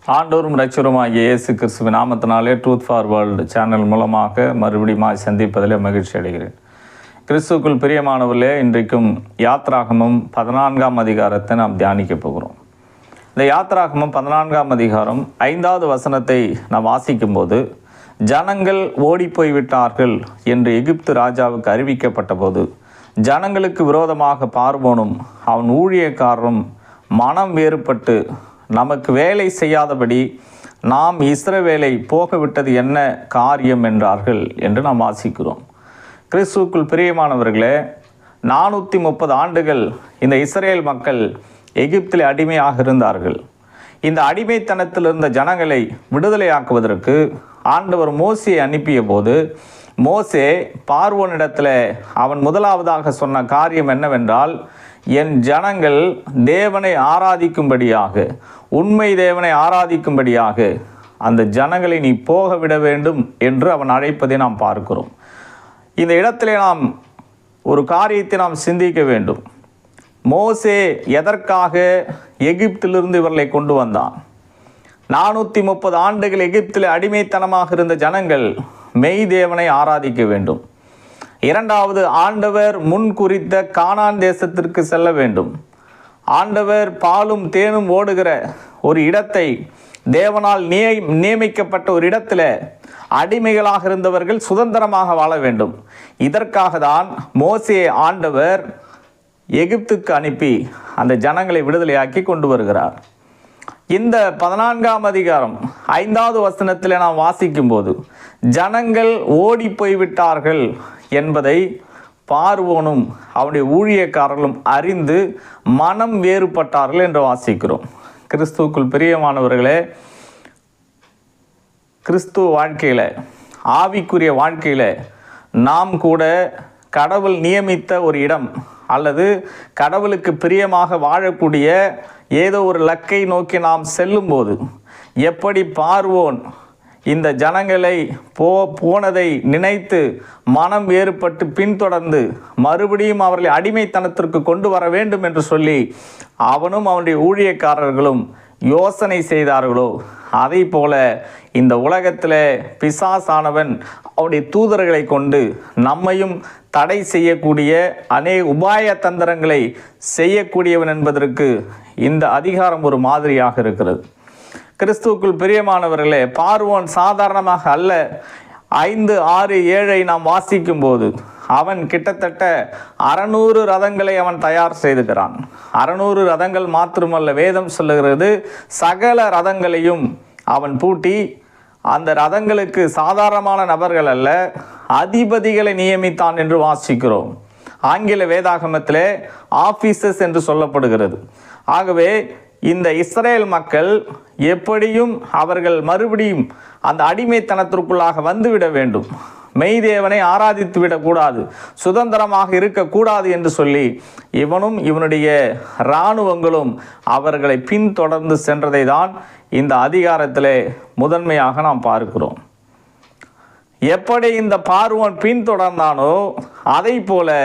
ஆண்டோரும் இரட்சகருமாகிய இயேசு கிறிஸ்துவின் நாமத்தினாலே ட்ரூத் ஃபார் வேர்ல்டு சேனல் மூலமாக மறுபடியும் சந்திப்பதிலே மகிழ்ச்சி அடைகிறேன். கிறிஸ்துவுக்குள் பிரியமானவர்களே, இன்றைக்கும் யாத்ராகமம் 14ஆம் அதிகாரத்தை நாம் தியானிக்க போகிறோம். இந்த யாத்ராகமம் 14ஆம் அதிகாரம் 5வது வசனத்தை நாம் வாசிக்கும்போது, ஜனங்கள் ஓடிப்போய்விட்டார்கள் என்று எகிப்து ராஜாவுக்கு அறிவிக்கப்பட்ட போது, ஜனங்களுக்கு விரோதமாக பார்வோனும் அவன் ஊழியக்காரரும் மனம் வேறுபட்டு நமக்கு வேலை செய்யாதபடி நாம் இஸ்ரவேலை போகவிட்டது என்ன காரியம் என்றார்கள் என்று நாம் வாசிக்கிறோம். கிறிஸ்துவுக்குள் பிரியமானவர்களே, 430 ஆண்டுகள் இந்த இஸ்ரேல் மக்கள் எகிப்தில் அடிமையாக இருந்தார்கள். இந்த அடிமைத்தனத்தில் இருந்த ஜனங்களை விடுதலையாக்குவதற்கு ஆண்டவர் மோசேயை அனுப்பிய போது, மோசே பார்வோனிடத்தில் அவன் முதலாவதாக சொன்ன காரியம் என்னவென்றால், என் ஜனங்கள் தேவனை ஆராதிக்கும்படியாக, உண்மை தேவனை ஆராதிக்கும்படியாக அந்த ஜனங்களை நீ போக விட வேண்டும் என்று அவன் அழைப்பதை நாம் பார்க்கிறோம். இந்த இடத்திலே நாம் ஒரு காரியத்தை நாம் சிந்திக்க வேண்டும். மோசே எதற்காக எகிப்திலிருந்து இவர்களை கொண்டு வந்தான்? 430 ஆண்டுகள் எகிப்தில் அடிமைத்தனமாக இருந்த ஜனங்கள் மெய் தேவனை ஆராதிக்க வேண்டும். இரண்டாவது, ஆண்டவர் முன் குறித்த கானான் தேசத்திற்கு செல்ல வேண்டும். ஆண்டவர் பாலும் தேனும் ஓடுகிற ஒரு இடத்தை, தேவனால் நியமிக்கப்பட்ட ஒரு இடத்துல அடிமைகளாக இருந்தவர்கள் சுதந்திரமாக வாழ வேண்டும். இதற்காக தான் மோசே ஆண்டவர் எகிப்துக்கு அனுப்பி அந்த ஜனங்களை விடுதலையாக்கி கொண்டு வருகிறார். இந்த 14ஆம் அதிகாரம் 5வது வசனத்தில் நாம் வாசிக்கும்போது, ஜனங்கள் ஓடி போய்விட்டார்கள் என்பதை பார்வோனும் அவனுடைய ஊழியக்காரர்களும் அறிந்து மனம் வேறுபட்டார்கள் என்று வாசிக்கிறோம். கிறிஸ்துவுக்குள் பிரியமானவர்களே, கிறிஸ்துவ வாழ்க்கையில், ஆவிக்குரிய வாழ்க்கையில் நாம் கூட கடவுள் நியமித்த ஒரு இடம் அல்லது கடவுளுக்கு பிரியமாக வாழக்கூடிய ஏதோ ஒரு லக்கை நோக்கி நாம் செல்லும்போது, எப்படி பார்வோன் இந்த ஜனங்களை போனதை நினைத்து மனம் வேறுபட்டு பின்தொடர்ந்து மறுபடியும் அவர்களை அடிமைத்தனத்திற்கு கொண்டு வர வேண்டும் என்று சொல்லி அவனும் அவனுடைய ஊழியக்காரர்களும் யோசனை செய்தார்களோ, அதை போல இந்த உலகத்தில் பிசாசானவன் அவருடைய தூதர்களை கொண்டு நம்மையும் தடை செய்யக்கூடிய அநேக உபாய தந்திரங்களை செய்யக்கூடியவன் என்பதற்கு இந்த அதிகாரம் ஒரு மாதிரியாக இருக்கிறது. கிறிஸ்துவுக்குள் பிரியமானவர்களே, பார்வோன் சாதாரணமாக அல்ல. 5, 6, 7 நாம் வாசிக்கும் போது, அவன் கிட்டத்தட்ட 600 ரதங்களை அவன் தயார் செய்துகிறான். 600 ரதங்கள் மாத்திரமல்ல, வேதம் சொல்லுகிறது சகல ரதங்களையும் அவன் பூட்டி அந்த ரதங்களுக்கு சாதாரணமான நபர்கள் அல்ல, அதிபதிகளை நியமித்தான் என்று வாசிக்கிறோம். ஆங்கில வேதாகமத்திலே ஆபீசர்ஸ் என்று சொல்லப்படுகிறது. ஆகவே இந்த இஸ்ரேல் மக்கள் எப்படியும் அவர்கள் மறுபடியும் அந்த அடிமைத்தனத்திற்குள்ளாக வந்துவிட வேண்டும், மெய்தேவனை ஆராதித்து விடக்கூடாது, சுதந்திரமாக இருக்கக்கூடாது என்று சொல்லி இவனும் இவனுடைய இராணுவங்களும் அவர்களை பின்தொடர்ந்து சென்றதை தான் இந்த அதிகாரத்திலே முதன்மையாக நாம் பார்க்கிறோம். எப்படி இந்த பார்வோன் பின்தொடர்ந்தானோ, அதை போல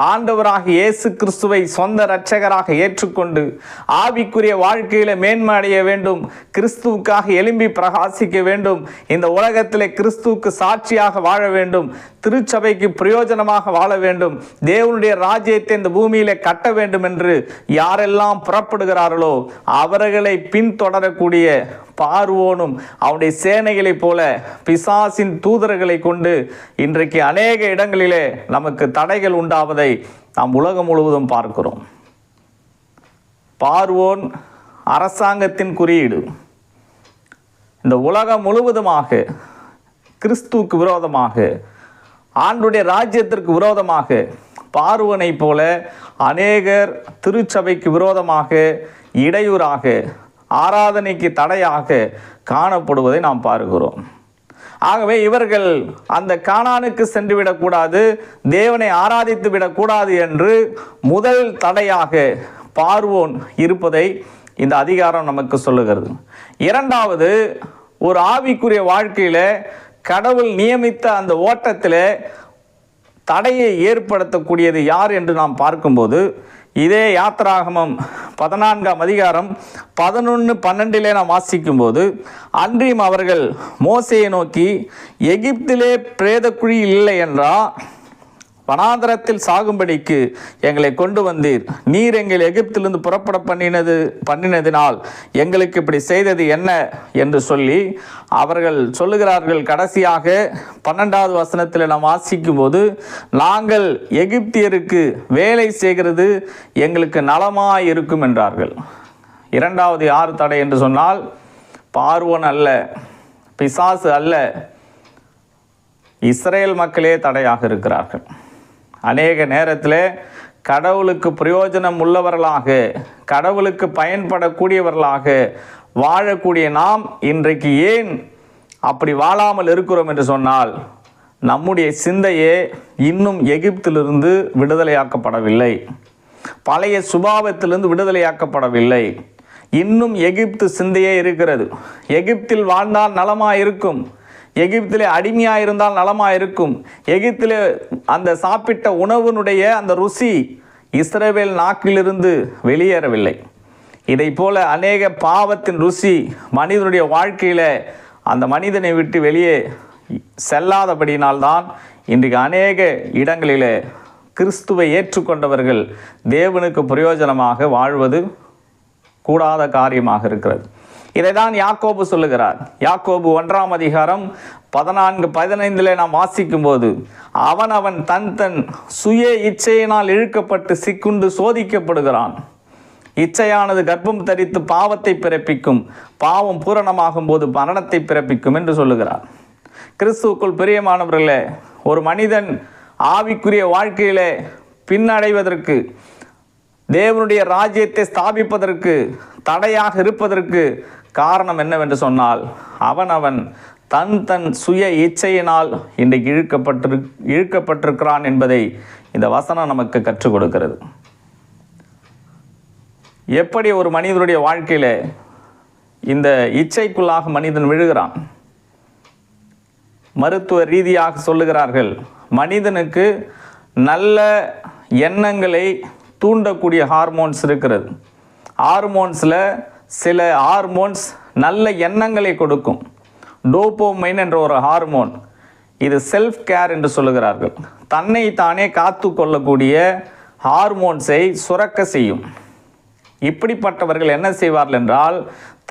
ஆண்டவராக இயேசு கிறிஸ்துவை சொந்த இரட்சகராக ஏற்றுக்கொண்டு ஆவிக்குரிய வாழ்க்கையில மேன்மை அடைய வேண்டும், கிறிஸ்துவுக்காக எழும்பி பிரகாசிக்க வேண்டும், இந்த உலகத்திலே கிறிஸ்துவுக்கு சாட்சியாக வாழ வேண்டும், திருச்சபைக்கு பிரயோஜனமாக வாழ வேண்டும், தேவனுடைய ராஜ்யத்தை இந்த பூமியிலே கட்ட வேண்டும் என்று யாரெல்லாம் புறப்படுகிறார்களோ அவர்களை பின்தொடரக்கூடிய பார்வோனும் அவனுடைய சேனைகளைப் போல பிசாசின் தூதர்களை கொண்டு இன்றைக்கு அநேக இடங்களிலே நமக்கு தடைகள் உண்டாவதை நாம் உலகம் முழுவதும் பார்க்கிறோம். பார்வோன் அரசாங்கத்தின் குறியீடு. இந்த உலகம் முழுவதுமாக கிறிஸ்துவுக்கு விரோதமாக, ஆண்டுடைய ராஜ்யத்திற்கு விரோதமாக பார்வோனை போல அநேகர் திருச்சபைக்கு விரோதமாக, இடையூறாக, ஆராதனைக்கு தடையாக காணப்படுவதை நாம் பார்க்கிறோம். ஆகவே இவர்கள் அந்த கானானுக்கு சென்று விடக்கூடாது, தேவனை ஆராதித்து விடக்கூடாது என்று முதல் தடையாக பார்வோன் இருப்பதை இந்த அதிகாரம் நமக்கு சொல்லுகிறது. இரண்டாவது, ஒரு ஆவிக்குரிய வாழ்க்கையில் கடவுள் நியமித்த அந்த ஓட்டத்தில் தடையை ஏற்படுத்தக்கூடியது யார் என்று நாம் பார்க்கும்போது, இதே யாத்ராகமம் 14ஆம் அதிகாரம் 11-12 நாம் வாசிக்கும்போது, அன்றியும் அவர்கள் மோசேயை நோக்கி, எகிப்திலே பிரேதக்குழி இல்லை என்றா வனாந்தரத்தில் சாகும்படிக்கு எங்களை கொண்டு வந்தீர். நீர் எங்கள் எகிப்திலிருந்து புறப்பட பண்ணினதினால் எங்களுக்கு இப்படி செய்தது என்ன என்று சொல்லி அவர்கள் சொல்லுகிறார்கள். கடைசியாக 12வது வசனத்தில் நாம் வாசிக்கும் போது, நாங்கள் எகிப்தியருக்கு வேலை செய்கிறது எங்களுக்கு நலமாய் இருக்கும் என்றார்கள். இரண்டாவது யார் தடை என்று சொன்னால், பார்வோன் அல்ல, பிசாசு அல்ல, இஸ்ரேல் மக்களே தடையாக இருக்கிறார்கள். அநேக நேரத்தில் கடவுளுக்கு பிரயோஜனம் உள்ளவர்களாக, கடவுளுக்கு பயன்படக்கூடியவர்களாக வாழக்கூடிய நாம் இன்றைக்கு ஏன் அப்படி வாழாமல் இருக்கிறோம் என்று சொன்னால், நம்முடைய சிந்தையே இன்னும் எகிப்திலிருந்து விடுதலையாக்கப்படவில்லை, பழைய சுபாவத்திலிருந்து விடுதலையாக்கப்படவில்லை. இன்னும் எகிப்து சிந்தையே இருக்கிறது. எகிப்தில் வாழ்ந்தால் நலமாக இருக்கும், எகிப்திலே அடிமையாக இருந்தால் நலமாக இருக்கும், எகிப்திலே அந்த சாப்பிட்ட உணவினுடைய அந்த ருசி இஸ்ரவேல் நாக்கிலிருந்து வெளியேறவில்லை. இதை போல அநேக பாவத்தின் ருசி மனிதனுடைய வாழ்க்கையில் அந்த மனிதனை விட்டு வெளியே செல்லாதபடியினால்தான் இன்றைக்கு அநேக இடங்களில் கிறிஸ்துவை ஏற்றுக்கொண்டவர்கள் தேவனுக்கு பிரயோஜனமாக வாழ்வது கூடாத காரியமாக இருக்கிறது. இதை தான் யாக்கோபு சொல்லுகிறார். யாக்கோபு 1ஆம் அதிகாரம் 14-15 நாம் வாசிக்கும் போது, அவன் தன் சுய இச்சையினால் இழுக்கப்பட்டு சிக்குண்டு சோதிக்கப்படுகிறான். இச்சையானது கர்ப்பம் தரித்து பாவத்தை பிறப்பிக்கும், பாவம் பூரணமாகும் போது மரணத்தை பிறப்பிக்கும் என்று சொல்லுகிறார். கிறிஸ்துவுக்குள் பிரியமானவர்களே, ஒரு மனிதன் ஆவிக்குரிய வாழ்க்கையிலே பின்னடைவதற்கு, தேவனுடைய ராஜ்யத்தை ஸ்தாபிப்பதற்கு தடையாக இருப்பதற்கு காரணம் என்னவென்று சொன்னால், அவன் தன் சுய இச்சையினால் இன்றைக்கு இழுக்கப்பட்டிருக்கிறான் என்பதை இந்த வசனம் நமக்கு கற்றுக் கொடுக்கிறது. எப்படி ஒரு மனிதனுடைய வாழ்க்கையில் இந்த இச்சைக்குள்ளாக மனிதன் விழுகிறான்? மருத்துவ ரீதியாக சொல்லுகிறார்கள், மனிதனுக்கு நல்ல எண்ணங்களை தூண்டக்கூடிய ஹார்மோன்ஸ் இருக்கிறது. ஹார்மோன்ஸில் சில ஹார்மோன்ஸ் நல்ல எண்ணங்களை கொடுக்கும். டோபோமைன் என்ற ஒரு ஹார்மோன், இது செல்ஃப் கேர் என்று சொல்லுகிறார்கள். தன்னை தானே காத்து கொள்ளக்கூடிய ஹார்மோன்ஸை சுரக்க செய்யும். இப்படிப்பட்டவர்கள் என்ன செய்வார்கள் என்றால்,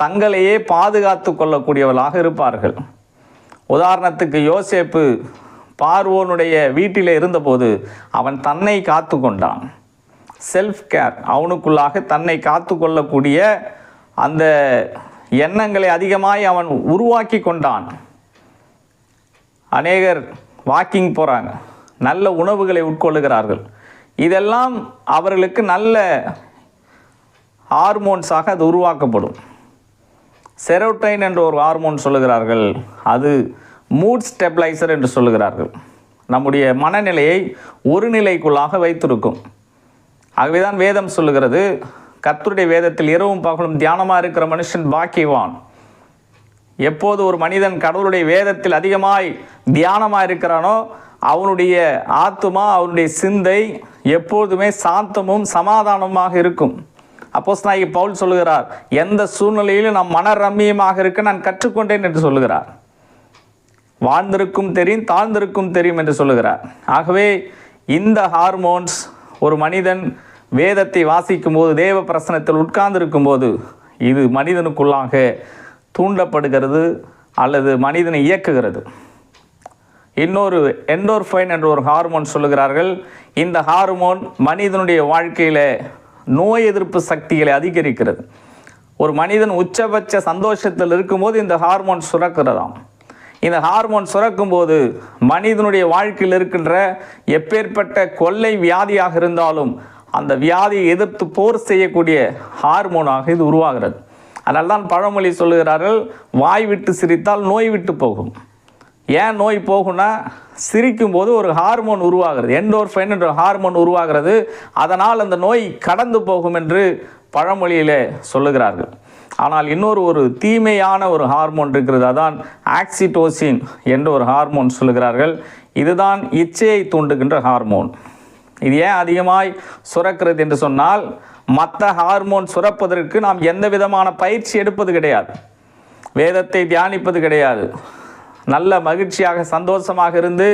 தங்களையே பாதுகாத்து கொள்ளக்கூடியவர்களாக இருப்பார்கள். உதாரணத்துக்கு யோசேப்பு பார்வோனுடைய வீட்டில் இருந்தபோது அவன் தன்னை காத்து கொண்டான். செல்ஃப் கேர், அவனுக்குள்ளாக தன்னை காத்து கொள்ளக்கூடிய அந்த எண்ணங்களை அதிகமாய் அவன் உருவாக்கி கொண்டான். அநேகர் வாக்கிங் போகிறாங்க, நல்ல உணவுகளை உட்கொள்ளுகிறார்கள். இதெல்லாம் அவர்களுக்கு நல்ல ஹார்மோன்ஸாக அது உருவாக்கப்படும். செரோட்டைன் என்ற ஒரு ஹார்மோன் சொல்லுகிறார்கள், அது மூட் ஸ்டெபிளைசர் என்று சொல்லுகிறார்கள். நம்முடைய மனநிலையை ஒரு நிலைக்குள்ளாக வைத்திருக்கும். ஆகவேதான் வேதம் சொல்லுகிறது, கர்த்தருடைய வேதத்தில் இரவும் பகலும் தியானமாக இருக்கிற மனுஷன் பாக்கியவான். எப்போது ஒரு மனிதன் கடவுளுடைய வேதத்தில் அதிகமாய் தியானமாக இருக்கிறானோ, அவனுடைய ஆத்துமா, அவனுடைய சிந்தை எப்போதுமே சாந்தமும் சமாதானமாக இருக்கும். அப்போஸ்தலனாகிய பவுல் சொல்லுகிறார், எந்த சூழ்நிலையிலும் நான் மனரம்மியமாக இருக்க நான் கற்றுக்கொண்டேன் என்று சொல்லுகிறார். வாழ்ந்திருக்கும் தெரியும், தாழ்ந்திருக்கும் தெரியும் என்று சொல்லுகிறார். ஆகவே இந்த ஹார்மோன்ஸ் ஒரு மனிதன் வேதத்தை வாசிக்கும் போது, தேவ பிரசனத்தில் உட்கார்ந்திருக்கும் போது, இது மனிதனுக்குள்ளாக தூண்டப்படுகிறது அல்லது மனிதனை இயக்குகிறது. இன்னொரு எண்டோர்ஃபைன் என்ற ஒரு ஹார்மோன் சொல்லுகிறார்கள். இந்த ஹார்மோன் மனிதனுடைய வாழ்க்கையில் நோய் எதிர்ப்பு சக்திகளை அதிகரிக்கிறது. ஒரு மனிதன் உச்சபட்ச சந்தோஷத்தில் இருக்கும்போது இந்த ஹார்மோன் சுரக்கிறதாம். இந்த ஹார்மோன் சுரக்கும்போது மனிதனுடைய வாழ்க்கையில் இருக்கின்ற எப்பேற்பட்ட கொள்ளை வியாதியாக இருந்தாலும் அந்த வியாதியை எதிர்த்து போர் செய்யக்கூடிய ஹார்மோனாக இது உருவாகிறது. அதனால தான் பழமொழி சொல்லுகிறார்கள், வாய் விட்டு சிரித்தால் நோய் விட்டு போகும். ஏன் நோய் போகும்னா, சிரிக்கும்போது ஒரு ஹார்மோன் உருவாகிறது, எண்டோர்ஃபைன் என்ற ஹார்மோன் உருவாகிறது. அதனால் அந்த நோய் கடந்து போகும் என்று பழமொழியில் சொல்லுகிறார்கள். ஆனால் ஒரு தீமையான ஒரு ஹார்மோன் இருக்கிறது, அதான் ஆக்சிடோசின் என்ற ஒரு ஹார்மோன் சொல்லுகிறார்கள். இதுதான் இச்சையை தூண்டுகின்ற ஹார்மோன். இது ஏன் அதிகமாய் சுரக்கிறது என்று சொன்னால், மற்ற ஹார்மோன் சுரப்பதற்கு நாம் எந்த விதமான பயிற்சி எடுப்பது கிடையாது, வேதத்தை தியானிப்பது கிடையாது, நல்ல மகிழ்ச்சியாக சந்தோஷமாக இருந்து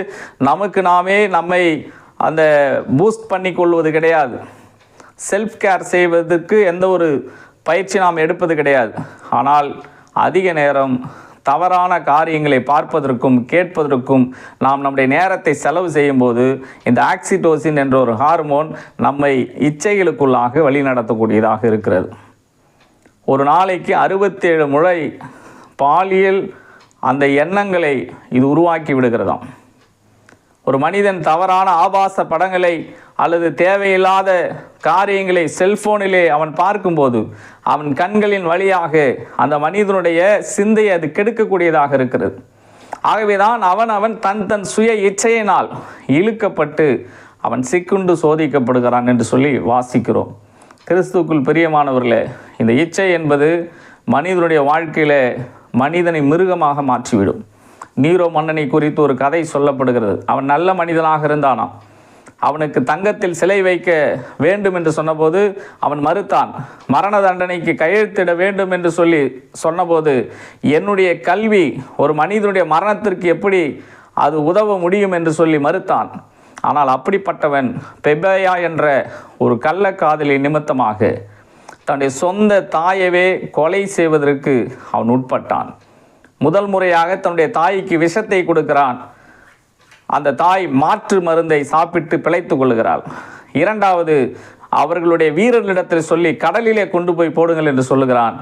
நமக்கு நாமே நம்மை அந்த பூஸ்ட் பண்ணி கொள்வது கிடையாது, செல்ஃப் கேர் செய்வதற்கு எந்த ஒரு பயிற்சி நாம் எடுப்பது கிடையாது. ஆனால் அதிக நேரம் தவறான காரியங்களை பார்ப்பதற்கும் கேட்பதற்கும் நாம் நம்முடைய நேரத்தை செலவு செய்யும்போது இந்த ஆக்சிடோசின் என்ற ஒரு ஹார்மோன் நம்மை இச்சைகளுக்குள்ளாக வழிநடத்தக்கூடியதாக இருக்கிறது. ஒரு நாளைக்கு 67 முறை பாலியல் அந்த எண்ணங்களை இது உருவாக்கி விடுகிறதாம். ஒரு மனிதன் தவறான ஆபாச படங்களை அல்லது தேவையில்லாத காரியங்களை செல்போனிலே அவன் பார்க்கும்போது அவன் கண்களின் வழியாக அந்த மனிதனுடைய சிந்தையை அது கெடுக்கக்கூடியதாக இருக்கிறது. ஆகவேதான் அவன் தன் சுய இச்சையினால் இழுக்கப்பட்டு அவன் சிக்குண்டு சோதிக்கப்படுகிறான் என்று சொல்லி வாசிக்கிறோம். கிறிஸ்துவுக்குள் பிரியமானவர்களே, இந்த இச்சை என்பது மனிதனுடைய வாழ்க்கையில் மனிதனை மிருகமாக மாற்றிவிடும். நீரோ மன்னனை குறித்து ஒரு கதை சொல்லப்படுகிறது. அவன் நல்ல மனிதனாக இருந்தானாம். அவனுக்கு தங்கத்தில் சிலை வைக்க வேண்டும் என்று சொன்னபோது அவன் மறுத்தான். மரண தண்டனைக்கு கையெழுத்திட வேண்டும் என்று சொல்லி சொன்னபோது, என்னுடைய கல்வி ஒரு மனிதனுடைய மரணத்திற்கு எப்படி அது உதவ முடியும் என்று சொல்லி மறுத்தான். ஆனால் அப்படிப்பட்டவன் பெபேயா என்ற ஒரு கள்ளக்காதலி நிமித்தமாக தன்னுடைய சொந்த தாயவே கொலை செய்வதற்கு அவன் உட்பட்டான். முதல் முறையாக தன்னுடைய தாய்க்கு விஷத்தை கொடுக்கிறான். அந்த தாய் மாற்று மருந்தை சாப்பிட்டு பிழைத்து கொள்ளுகிறாள். இரண்டாவது, அவர்களுடைய வீரர்களிடத்தில் சொல்லி கடலிலே கொண்டு போய் போடுங்கள் என்று சொல்லுகிறான்.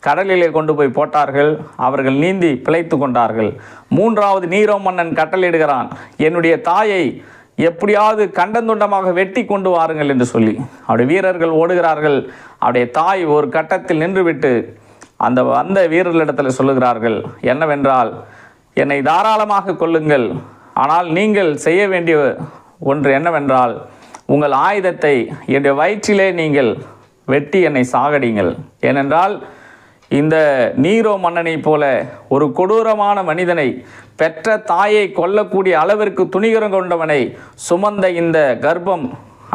கடலிலே கொண்டு போய் போட்டார்கள். அவர்கள் நீந்தி பிழைத்து கொண்டார்கள். மூன்றாவது, நீரோ மன்னன் கட்டளையிடுகிறான், என்னுடைய தாயை எப்படியாவது கண்டந்துண்டமாக வெட்டி கொண்டு வாருங்கள் என்று சொல்லி. அவருடைய வீரர்கள் ஓடுகிறார்கள். அவருடைய தாய் ஒரு கட்டத்தில் நின்றுவிட்டு அந்த வீரர்களிடத்தில் சொல்லுகிறார்கள், என்னவென்றால், என்னை தாராளமாக கொல்லுங்கள், ஆனால் நீங்கள் செய்ய வேண்டிய ஒன்று என்னவென்றால், உங்கள் ஆயுதத்தை என்னுடைய வயிற்றிலே நீங்கள் வெட்டி என்னை சாகடிங்கள். ஏனென்றால் இந்த நீரோ மன்னனை போல ஒரு கொடூரமான மனிதனை, பெற்ற தாயை கொல்லக்கூடிய அளவிற்கு துணிகரம் கொண்டவனை சுமந்த இந்த கர்ப்பம்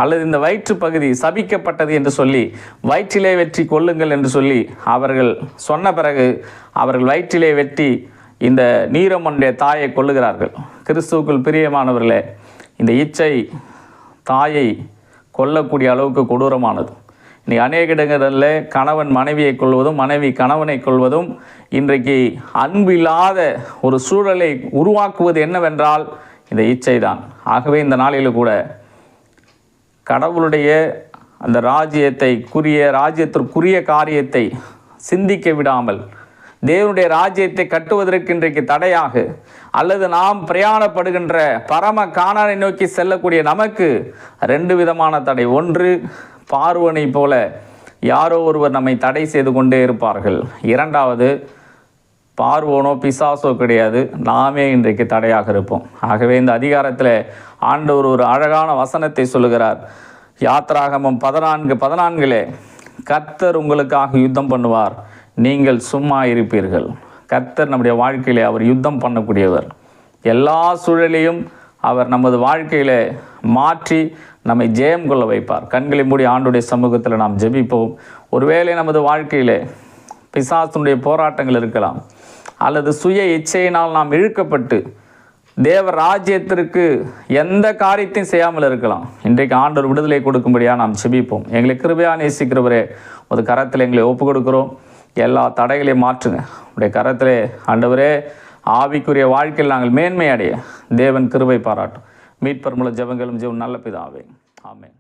அல்லது இந்த வயிற்று பகுதி சபிக்கப்பட்டது என்று சொல்லி வயிற்றிலே வெற்றி கொள்ளுங்கள் என்று சொல்லி அவர்கள் சொன்ன பிறகு அவர்கள் வயிற்றிலே வெட்டி இந்த நீரோ மன்னனுடைய தாயை கொல்லுகிறார்கள். கிறிஸ்துவுக்குள் பிரியமானவர்களே, இந்த இச்சை தாயை கொல்லக்கூடிய அளவுக்கு கொடூரமானது. இன்றைக்கி அநேக இடங்களில் கணவன் மனைவியை கொள்வதும் மனைவி கணவனை கொள்வதும் இன்றைக்கு அன்பில்லாத ஒரு சூழலை உருவாக்குவது என்னவென்றால் இந்த இச்சை தான். ஆகவே இந்த நாளில் கூட கடவுளுடைய அந்த ராஜ்யத்திற்குரிய காரியத்தை சிந்திக்க விடாமல் தேவனுடைய ராஜ்யத்தை கட்டுவதற்கு இன்றைக்கு தடையாக, அல்லது நாம் பிரயாணப்படுகின்ற பரம கானானை நோக்கி செல்லக்கூடிய நமக்கு 2 விதமான தடை. ஒன்று, பார்வோனை போல யாரோ ஒருவர் நம்மை தடை செய்து கொண்டே இருப்பார்கள். இரண்டாவது, பார்வோனோ பிசாசோ கிடையாது, நாமே இன்றைக்கு தடையாக இருப்போம். ஆகவே இந்த அதிகாரத்தில் ஆண்டவர் ஒரு அழகான வசனத்தை சொல்லுகிறார். யாத்ராகமம் 14:14 கர்த்தர் உங்களுக்காக யுத்தம் பண்ணுவார், நீங்கள் சும்மா இருப்பீர்கள். கர்த்தர் நம்முடைய வாழ்க்கையிலே அவர் யுத்தம் பண்ணக்கூடியவர். எல்லா சூழலையும் அவர் நமது வாழ்க்கையில் மாற்றி நம்மை ஜெயம் கொள்ள வைப்பார். கண்களை மூடி ஆண்டுடைய சமூகத்தில் நாம் ஜெபிப்போம். ஒருவேளை நமது வாழ்க்கையில் பிசாசுடைய போராட்டங்கள் இருக்கலாம், அல்லது சுய இச்சையினால் நாம் இழுக்கப்பட்டு தேவ ராஜ்யத்திற்கு எந்த காரியத்தையும் செய்யாமல் இருக்கலாம். இன்றைக்கு ஆண்டவர் விடுதலை கொடுக்கும்படியாக நாம் ஜெபிப்போம். எங்களை கிருபையாக நேசிக்கிறவரே, ஒரு கரத்தில் எங்களை ஒப்பு கொடுக்குறோம். எல்லா தடைகளையும் மாற்றுங்க. உடைய கரத்திலே ஆண்டவரே, ஆவிக்குரிய வாழ்க்கையில் நாங்கள் மேன்மை அடைய தேவன் கிருபை பாராட்டும். மீட்பர் மூல ஜெபங்களும் ஜெபம் நல்ல பிதாவே. ஆமென்.